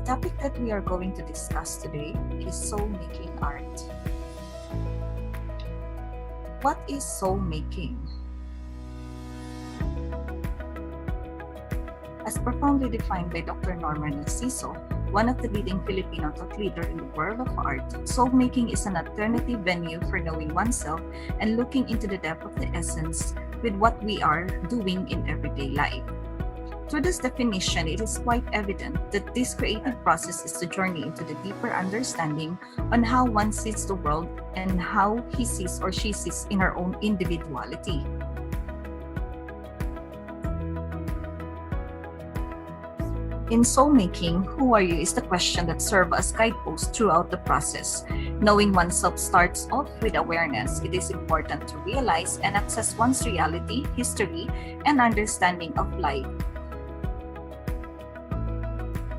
topic that we are going to discuss today is soul making art. What is soul making? As profoundly defined by Dr. Norman Narciso, one of the leading Filipino thought leaders in the world of art, soul making is an alternative venue for knowing oneself and looking into the depth of the essence with what we are doing in everyday life. Through this definition, it is quite evident that this creative process is a journey into the deeper understanding on how one sees the world and how he sees or she sees in her own individuality. In soul making, who are you is the question that serves as guidepost throughout the process. Knowing oneself starts off with awareness. It is important to realize and access one's reality, history, and understanding of life.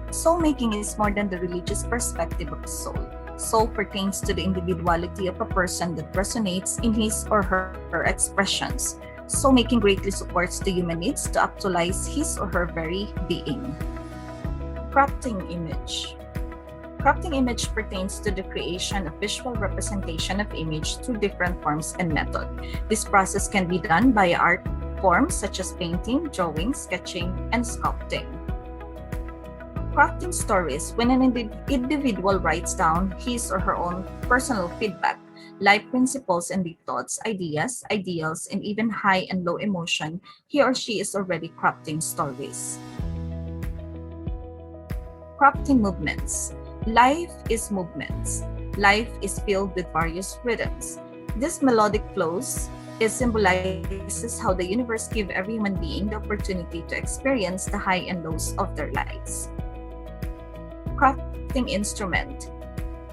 Soul making is more than the religious perspective of the soul. Soul pertains to the individuality of a person that resonates in his or her expressions. Soul making greatly supports the human needs to actualize his or her very being. Crafting image. Crafting image pertains to the creation of visual representation of image through different forms and method. This process can be done by art forms such as painting, drawing, sketching, and sculpting. Crafting stories, when an individual writes down his or her own personal feedback, life principles and deep thoughts, ideas, ideals, and even high and low emotion, he or she is already crafting stories. Crafting movements. Life is movements. Life is filled with various rhythms. This melodic flows symbolizes how the universe gives every human being the opportunity to experience the high and lows of their lives. Crafting instrument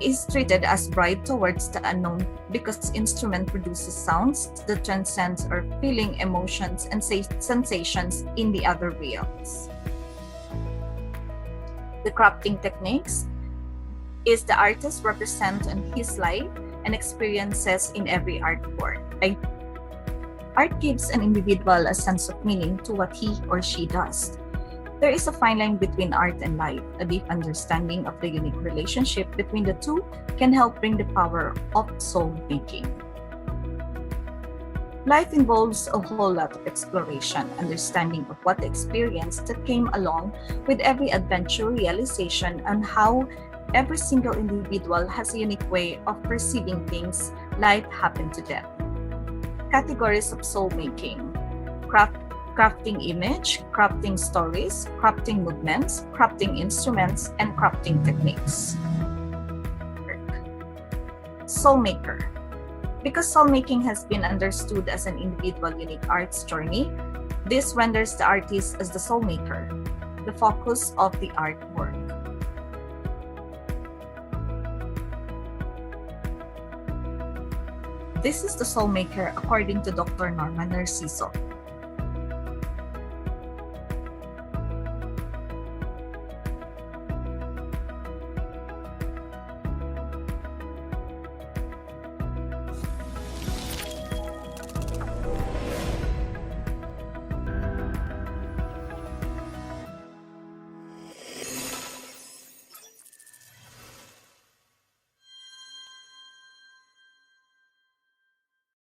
is treated as bride towards the unknown because instrument produces sounds that transcend our feeling, emotions, and sensations in the other realms. The crafting techniques is the artist represent on his life and experiences in every artwork. Art gives an individual a sense of meaning to what he or she does. There is a fine line between art and life. A deep understanding of the unique relationship between the two can help bring the power of soul making. Life involves a whole lot of exploration, understanding of what experience that came along with every adventure, realization, and how every single individual has a unique way of perceiving things life happened to them. Categories of soul making: crafting image, crafting stories, crafting movements, crafting instruments, and crafting techniques. Soul maker. Because soul making has been understood as an individual unique art's journey, this renders the artist as the soul maker, the focus of the artwork. This is the soul maker according to Dr. Norman Narciso.